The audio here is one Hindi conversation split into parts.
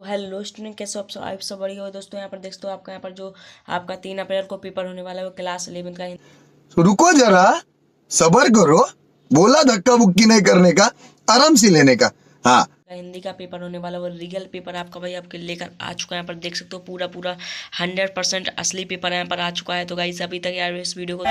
हेलो स्टूडेंट, कैसे हो आप सब बढ़िया हो दोस्तों। यहाँ पर देख सकते हो आपका यहाँ पर जो आपका 3 अप्रैल को पेपर होने वाला है वो क्लास 11 का तो रुको जरा, सबर करो। बोला धक्का बुक्की नहीं करने का, आराम से लेने का। हाँ, हिंदी का पेपर होने वाला वो रियल पेपर आपका भाई आपके लेकर आ चुका है। यहाँ पर देख सकते हो पूरा पूरा 100% असली पेपर यहाँ पर आ चुका है। तो गाइस अभी तक यार इस वीडियो को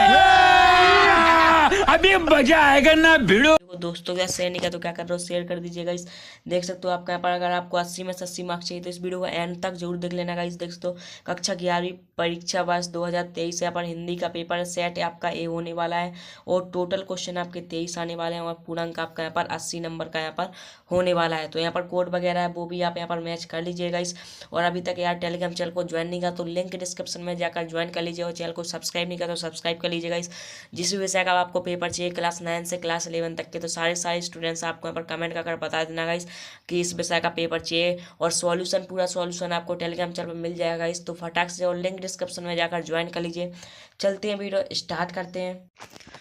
अभी मजा आएगा ना भिड़ो। दोस्तों के साथ शेयर नहीं किया तो क्या कर रहे हो, शेयर कर दीजिएगा। इस देख सकते हो आपका यहाँ पर अगर आपको 80 में से 80 मार्क्स चाहिए तो इस वीडियो को एंड तक जरूर देख लेना गाइस। देख सकते हो कक्षा 11वीं परीक्षा वर्ष 2023 यहाँ पर हिंदी का पेपर सेट आपका ए होने वाला है और टोटल क्वेश्चन आपके 23 आने वाले हैं और पूर्णांक आपका यहाँ पर 80 नंबर का यहाँ पर होने वाला है। तो यहाँ पर कोड वगैरह है वो भी आप यहाँ पर मैच कर लीजिएगा इस। और अभी तक यार टेलीग्राम चैनल को ज्वाइन नहीं किया तो लिंक डिस्क्रिप्शन में जाकर ज्वाइन कर लीजिए और चैनल को सब्सक्राइब नहीं किया तो सब्सक्राइब कर लीजिएगा इस। जिस भी विषय का आपको पेपर चाहिए क्लास 9 से क्लास 11 तक के तो सारे स्टूडेंट्स आपको यहाँ पर कमेंट कर बता देना गाइस कि इस विषय का पेपर चाहिए और सॉल्यूशन पूरा सॉल्यूशन आपको टेलीग्राम चैनल पर मिल जाएगा इस। तो फटाक से और लिंक डिस्क्रिप्शन में जाकर ज्वाइन कर लीजिए। चलते हैं वीडियो स्टार्ट करते हैं।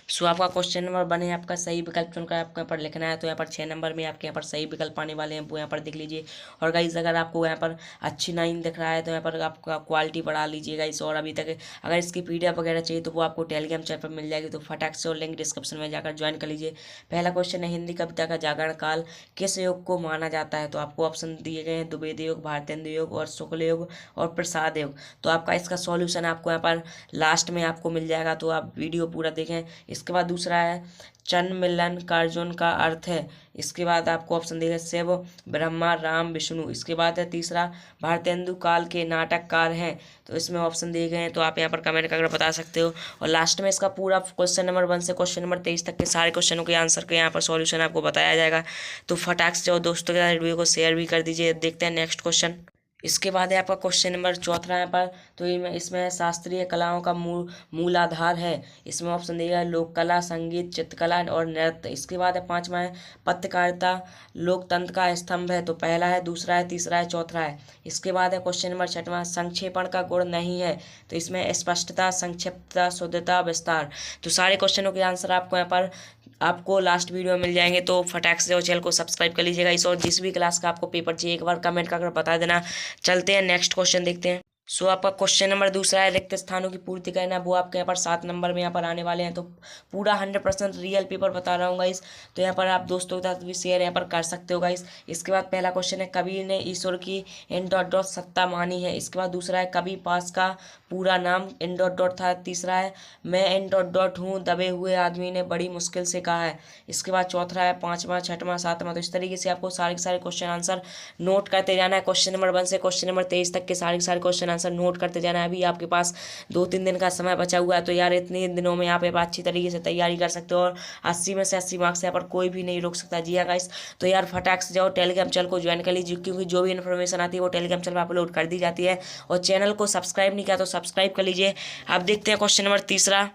सो आपका क्वेश्चन नंबर 1 है आपका सही विकल्प चुनकर आपको यहाँ पर लिखना है। तो यहाँ पर 6 नंबर में आपके यहाँ पर सही विकल्प आने वाले हैं वो यहाँ पर देख लीजिए। और गाइस अगर आपको यहाँ पर अच्छी 9 दिख रहा है तो यहाँ पर आपका क्वालिटी बढ़ा लीजिएगा इस। और अभी तक अगर इसकी PDF वगैरह चाहिए तो वो आपको टेलीग्राम चैनल पर मिल जाएगी। तो फटाक से और लिंक डिस्क्रिप्शन में जाकर ज्वाइन कर लीजिए। पहला क्वेश्चन है हिंदी कविता का जागरण काल किस योग को माना जाता है। तो आपको ऑप्शन दिए गए हैं द्विवेदी योग, भारतेंदु योग और शुक्ल योग और प्रसाद योग। तो आपका इसका सॉल्यूशन आपको यहाँ पर लास्ट में आपको मिल जाएगा तो आप वीडियो पूरा देखें। इसके बाद दूसरा है चन्न मिलन कार्जुन का अर्थ है। इसके बाद आपको ऑप्शन दिए शिव ब्रह्मा राम विष्णु। इसके बाद है तीसरा भारतेंदु काल के नाटककार हैं। तो इसमें ऑप्शन दिए गए हैं तो आप यहाँ पर कमेंट करके बता सकते हो। और लास्ट में इसका पूरा क्वेश्चन नंबर 1 से क्वेश्चन नंबर 23 तक के सारे क्वेश्चनों के आंसर के यहाँ पर सॉल्यूशन आपको बताया जाएगा। तो फटाक से और दोस्तों के साथ वीडियो को शेयर भी कर दीजिए। देखते हैं नेक्स्ट क्वेश्चन। इसके बाद है आपका क्वेश्चन नंबर 4 यहाँ पर। तो इसमें शास्त्रीय कलाओं का मूल आधार है। इसमें ऑप्शन दिया है लोक कला, संगीत, चित्रकला और नृत्य। इसके बाद है 5वां है पत्रकारिता लोकतंत्र का स्तंभ है। तो पहला है, दूसरा है, तीसरा है, चौथा है। इसके बाद है क्वेश्चन नंबर 6वां संक्षेपण का गुण नहीं है। तो इसमें स्पष्टता, संक्षिप्तता, शुद्धता, विस्तार। तो सारे क्वेश्चनों के आंसर आपको यहाँ पर आपको लास्ट वीडियो में मिल जाएंगे। तो फटाक से और चैनल को सब्सक्राइब कर लीजिएगा इस। और जिस भी क्लास का आपको पेपर चाहिए एक बार कमेंट कर बता देना। चलते हैं नेक्स्ट क्वेश्चन देखते हैं। सो आपका क्वेश्चन नंबर 2 है रिक्त स्थानों की पूर्ति करना। वो आपके यहाँ पर 7 नंबर में यहाँ पर आने वाले हैं। तो पूरा 100% रियल पेपर बता रहा हूँ गाइस। तो यहाँ पर आप दोस्तों के साथ भी शेयर यहाँ पर कर सकते हो गाइस। इसके बाद पहला क्वेश्चन है कबीर ने ईश्वर की सत्ता मानी है। इसके बाद दूसरा है कबीर पास का पूरा नाम था। तीसरा है मैं हूँ दबे हुए आदमी ने बड़ी मुश्किल से कहा है। इसके बाद चौथा है 5वां, 6वां, 7वां। तो इस तरीके से आपको सारे के सारे क्वेश्चन आंसर नोट करते जाना है। क्वेश्चन नंबर 1 से क्वेश्चन नंबर 23 तक के सारे क्वेश्चन आंसर नोट करते जाना है। अभी आपके पास 2-3 दिन का समय बचा हुआ है तो यार इतने दिनों में आप अच्छी तरीके से तैयारी कर सकते हो और 80 में से 80 मार्क्स यहाँ पर कोई भी नहीं रोक सकता। जी हाँ गाइस, तो यार फटाक से जाओ टेलीग्राम चैनल को ज्वाइन कर लीजिए क्योंकि जो भी इन्फॉर्मेशन आती है वो टेलीग्राम चैनल पर अपलोड कर दी जाती है। और चैनल को सब्सक्राइब नहीं किया तो सब्सक्राइब कर लीजिए। आप देखते हैं क्वेश्चन नंबर 3।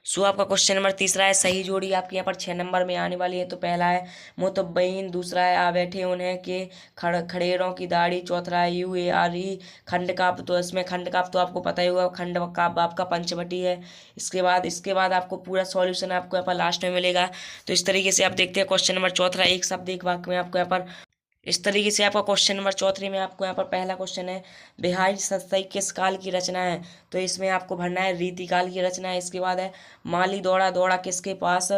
सो आपका क्वेश्चन नंबर 3 है सही जोड़ी आपके यहाँ पर 6 नंबर में आने वाली है। तो पहला है मुतब्बईन, दूसरा है आ बैठे उन्हें के खड़ेरों की दाढ़ी, चौथा है UARE खंड काव्य। तो इसमें खंड काव्य तो आपको पता ही होगा, खंड काव्य आपका पंचवटी है। इसके बाद आपको पूरा सॉल्यूशन आपको यहाँ पर लास्ट में मिलेगा। तो इस तरीके से आप देखते हैं क्वेश्चन नंबर 4 एक शब्द एक वाक्य में आपको यहाँ पर इस तरीके से आपका क्वेश्चन नंबर 4 में आपको यहाँ पर पहला क्वेश्चन है बिहारी सतसई किस काल की रचना है। तो इसमें आपको भरना है रीति काल की रचना है। इसके बाद है माली दौड़ा दौड़ा किसके पास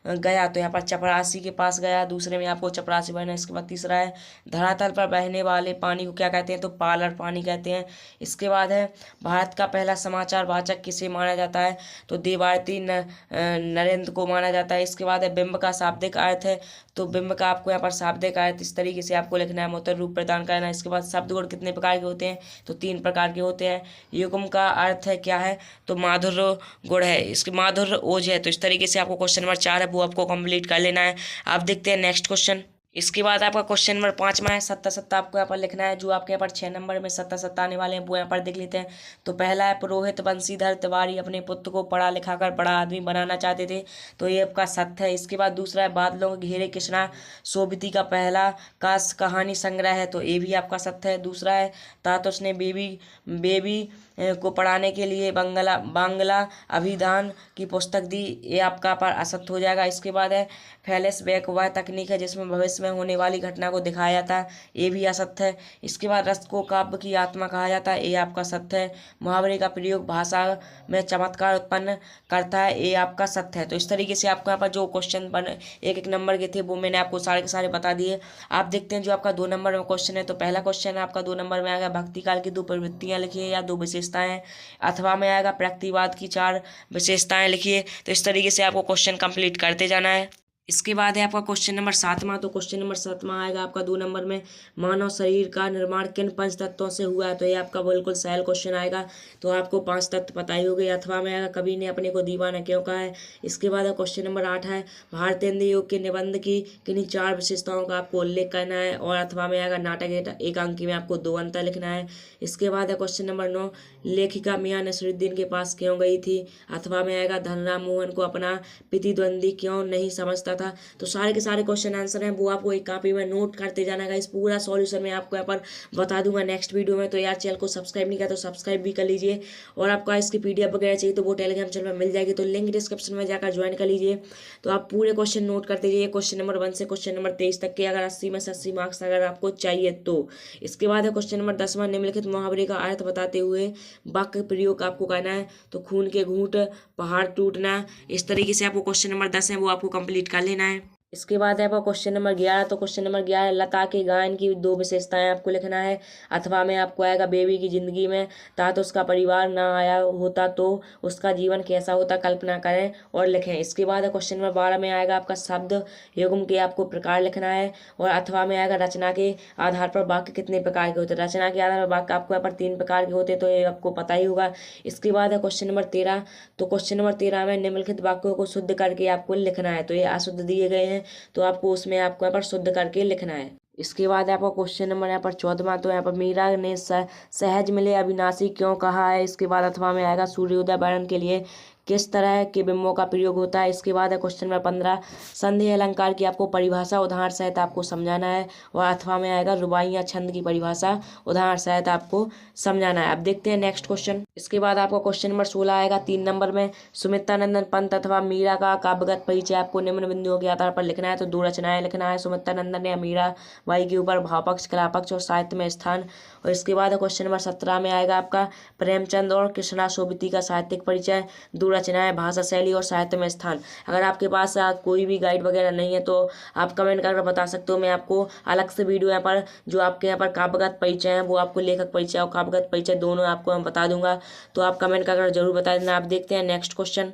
गया। तो यहाँ पर चपरासी के पास गया, दूसरे में आपको चपरासी भरना है। इसके बाद तीसरा है धरातल पर बहने वाले पानी को क्या कहते हैं। तो पालर पानी कहते हैं। इसके बाद है भारत का पहला समाचार वाचक किसे माना जाता है। तो देवारती नरेंद्र को माना जाता है। इसके बाद है बिंब का शाब्दिक अर्थ है। तो बिंब का आपको यहाँ पर शाब्दिक अर्थ इस तरीके से आपको लिखना है, मूर्त रूप प्रदान करना है। इसके बाद शब्द गुण कितने प्रकार के होते हैं। तो 3 प्रकार के होते हैं। युग्म का अर्थ है क्या है। तो माधुर्य गुण है, इसके माधुर्य ओज है। तो इस तरीके से आपको क्वेश्चन नंबर 4 है वो आपको कंप्लीट कर लेना है। आप देखते हैं नेक्स्ट क्वेश्चन। इसके बाद आपका क्वेश्चन नंबर 5 है सत्ता आपको यहाँ पर लिखना है। जो आपके यहाँ पर 6 नंबर में सत्ता आने वाले हैं वो यहाँ पर देख लेते हैं। तो पहला है पुरोहित बंशीधर तिवारी अपने पुत्र को पढ़ा लिखा कर बड़ा आदमी बनाना चाहते थे। तो ये आपका सत्य है। इसके बाद दूसरा है बादलों के घेरे कृष्णा सोबती का पहला का कहानी संग्रह है। तो ये भी आपका सत्य है। दूसरा है तातुस ने बेबी को पढ़ाने के लिए बांग्ला अभिधान की पुस्तक दी। ये आपका पर असत्य हो जाएगा। इसके बाद है फ्लैशबैक वह तकनीक है जिसमें भविष्य में होने वाली घटना को दिखाया जाता है, ये भी असत्य है। इसके बाद रस को काव्य की आत्मा कहा जाता है, ये आपका सत्य है। मुहावरे का प्रयोग भाषा में चमत्कार उत्पन्न करता है, ये आपका सत्य है। तो इस तरीके से आपको यहाँ पर जो क्वेश्चन बन एक एक नंबर के थे वो मैंने आपको सारे के सारे बता दिए। आप देखते हैं जो आपका 2 नंबर में क्वेश्चन है। तो पहला क्वेश्चन है आपका 2 नंबर में आएगा, भक्ति काल की 2 प्रवृत्तियां लिखिए या 2 विशेषताएं। अथवा में आएगा, प्रगतिवाद की 4 विशेषताएं लिखिए। तो इस तरीके से आपको क्वेश्चन कंप्लीट करते जाना है। इसके बाद है आपका क्वेश्चन नंबर 7वां। तो क्वेश्चन नंबर 7वां आएगा आपका 2 नंबर में, मानव शरीर का निर्माण किन 5 तत्वों से हुआ है। तो ये आपका बिल्कुल सरल क्वेश्चन आएगा। तो आपको 5 तत्व पता ही हो गए। अथवा में आएगा, कवि ने अपने को दीवाना क्यों कहा है। इसके बाद क्वेश्चन नंबर 8 है, भारतीय हिंदी योग के निबंध की किन्हीं 4 विशेषताओं का आपको उल्लेख करना है। और अथवा में आएगा, नाटक एकांकी में आपको 2 अंतर लिखना है। इसके बाद है क्वेश्चन नंबर 9, लेखिका मियां नसरुद्दीन के पास क्यों गई थी। अथवा में आएगा, धनराम मोहन को अपना प्रतिद्वंदी क्यों नहीं समझता था। तो सारे के सारे क्वेश्चन आंसर हैं वो आपको एक कॉपी में नोट करते जाना है। इस पूरा सॉल्यूशन मैं आपको यहाँ पर बता दूंगा नेक्स्ट वीडियो में। तो यार चैनल को सब्सक्राइब नहीं किया तो सब्सक्राइब भी कर लीजिए। और आपको इसकी PDF वगैरह चाहिए तो वो टेलीग्राम चैनल में मिल जाएगी, तो लिंक डिस्क्रिप्शन में जाकर ज्वाइन कर लीजिए। तो आप पूरे क्वेश्चन नोट करते जाइए, क्वेश्चन नंबर 1 से क्वेश्चन नंबर 23 तक के, अगर 80 में से 80 मार्क्स अगर आपको चाहिए तो। इसके बाद है क्वेश्चन नंबर 10वां, निम्नलिखित मुहावरे का अर्थ बताते हुए वाक्य प्रयोग आपको करना है। तो खून के घूंट, पहाड़ टूटना, इस तरीके से आपको क्वेश्चन नंबर 10 है वो आपको कंप्लीट कर लेना है। इसके बाद है आपका क्वेश्चन नंबर 11। तो क्वेश्चन नंबर 11, लता के गायन की 2 विशेषताएं आपको लिखना है। अथवा में आपको आएगा, बेबी की जिंदगी में ता उसका परिवार ना आया होता तो उसका जीवन कैसा होता, कल्पना करें और लिखें। इसके बाद क्वेश्चन नंबर 12 में आएगा आपका शब्द युग्म के आपको प्रकार लिखना है। और अथवा में आएगा, रचना के आधार पर वाक्य कितने प्रकार के होते हैं। रचना के आधार पर वाक्य आपको यहाँ पर 3 प्रकार के होते हैं, तो ये आपको पता ही होगा। इसके बाद है क्वेश्चन नंबर 13। तो क्वेश्चन नंबर 13 में निम्नलिखित वाक्यों को शुद्ध करके आपको लिखना है। तो ये अशुद्ध दिए गए हैं, तो आपको उसमें आपको यहाँ पर शुद्ध करके लिखना है। इसके बाद आपका क्वेश्चन नंबर यहाँ पर 14वां। तो यहाँ पर मीरा ने सहज मिले अविनाशी क्यों कहा है। इसके बाद अथवा में आएगा, सूर्योदय वर्णन के लिए किस तरह के बिंबों का प्रयोग होता है। इसके बाद है क्वेश्चन नंबर 15, संधि अलंकार की आपको परिभाषा उदाहरण सहित आपको समझाना है। और अथवा में आएगा, रुबाई या छंद की परिभाषा उदाहरण सहित आपको समझाना है। अब देखते हैं नेक्स्ट क्वेश्चन। इसके बाद आपका क्वेश्चन नंबर 16 आएगा 3 नंबर में, सुमित्रानंदन पंत अथवा मीरा का काव्यगत परिचय आपको निम्न बिंदुओं के आधार पर लिखना है। तो 2 रचनाएं लिखना है, सुमित्रानंदन या मीरा बाई के ऊपर, भावपक्ष, कलापक्ष और साहित्य में स्थान। और इसके बाद क्वेश्चन नंबर 17 में आएगा आपका, प्रेमचंद और कृष्णा सोबती का साहित्यिक परिचय, 2 रचनाएं, भाषा शैली और साहित्य में स्थान। अगर आपके पास कोई भी गाइड वगैरह नहीं है तो आप कमेंट करके बता सकते हो। मैं आपको अलग से वीडियो यहाँ पर जो आपके यहाँ पर काव्यगत परिचय है वो आपको लेखक परिचय और काव्यगत परिचय दोनों आपको मैं बता दूंगा, तो आप कमेंट करके जरूर बता देना। आप देखते हैं नेक्स्ट क्वेश्चन।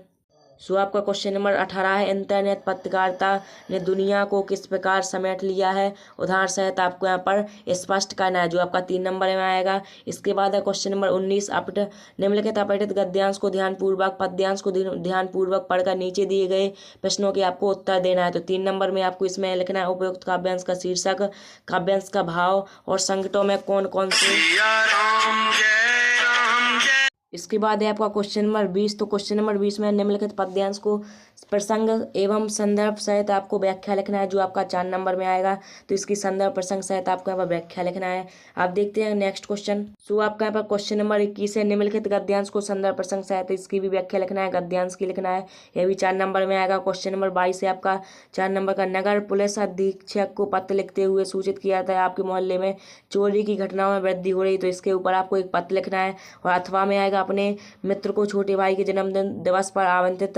सो आपका क्वेश्चन नंबर 18 है, इंटरनेट पत्रकारिता ने दुनिया को किस प्रकार समेट लिया है। उदाहरण सहित आपको यहाँ पर स्पष्ट करना है, जो आपका 3 नंबर में आएगा। इसके बाद है क्वेश्चन नंबर 19, निम्नलिखित अपठित गद्यांश को ध्यानपूर्वक पद्यांश को ध्यानपूर्वक पढ़कर नीचे दिए गए प्रश्नों के आपको उत्तर देना है। तो 3 नंबर में आपको इसमें लिखना है, उपयुक्त काव्यांश का शीर्षक, काव्यांश का भाव और संकटों में कौन कौन से। इसके बाद है आपका क्वेश्चन नंबर 20। तो क्वेश्चन नंबर 20 में निम्नलिखित पद्यांश को प्रसंग एवं संदर्भ सहित आपको व्याख्या लिखना है, जो आपका 4 नंबर में आएगा। तो इसकी संदर्भ प्रसंग सहित आपको यहाँ पर व्याख्या लिखना है। आप देखते हैं नेक्स्ट क्वेश्चन। सो आपका यहाँ पर क्वेश्चन नंबर 21 है, निम्नलिखित गद्यांश को संदर्भ प्रसंग सहित इसकी भी व्याख्या लिखना है, गद्यांश की लिखना है, यह भी 4 नंबर में आएगा। क्वेश्चन नंबर 22 है आपका 4 नंबर का, नगर पुलिस अधीक्षक को पत्र लिखते हुए सूचित किया था आपके मोहल्ले में चोरी की घटनाओं में वृद्धि हो रही। तो इसके ऊपर आपको एक पत्र लिखना है। और अथवा में आएगा, अपने मित्र को छोटे भाई के जन्मदिन दिवस पर आमंत्रित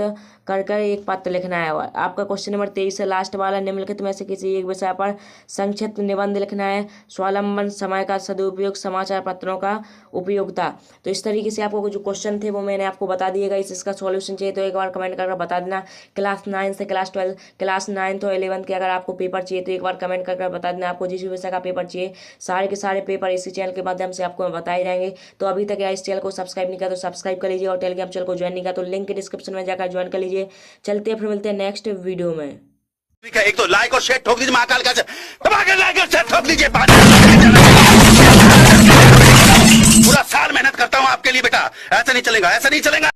कर एक पत्र लिखना है। और आपका क्वेश्चन नंबर 23 है लास्ट वाला, निम्नलिखित में से किसी एक विषय पर संक्षिप्त निबंध लिखना है, स्वावलंबन, समय का सदुपयोग, समाचार पत्रों का उपयोगिता। तो इस तरीके से आपको जो क्वेश्चन थे वो मैंने आपको बता दिए गए। इसका सॉल्यूशन चाहिए तो एक बार कमेंट करके बता देना। क्लास 9 से क्लास 12, क्लास 9 और 11 के अगर आपको पेपर चाहिए तो एक बार कमेंट करके बता देना। आपको जिस भी विषय का पेपर चाहिए सारे के सारे पेपर इसी चैनल के माध्यम से आपको बताए जाएंगे। तो अभी तक इस चैनल को सब्सक्राइब नहीं किया तो सब्सक्राइब कर लीजिए, और टेलीग्राम चैनल को ज्वाइन नहीं किया तो लिंक डिस्क्रिप्शन में जाकर ज्वाइन कर लीजिए। चलते हैं, फिर मिलते हैं नेक्स्ट वीडियो में। एक तो लाइक और शेयर ठोक दीजिए, महाकाल का लाइक और शेयर ठोक दीजिए। पूरा साल मेहनत करता हूं आपके लिए बेटा, ऐसा नहीं चलेगा, ऐसा नहीं चलेगा।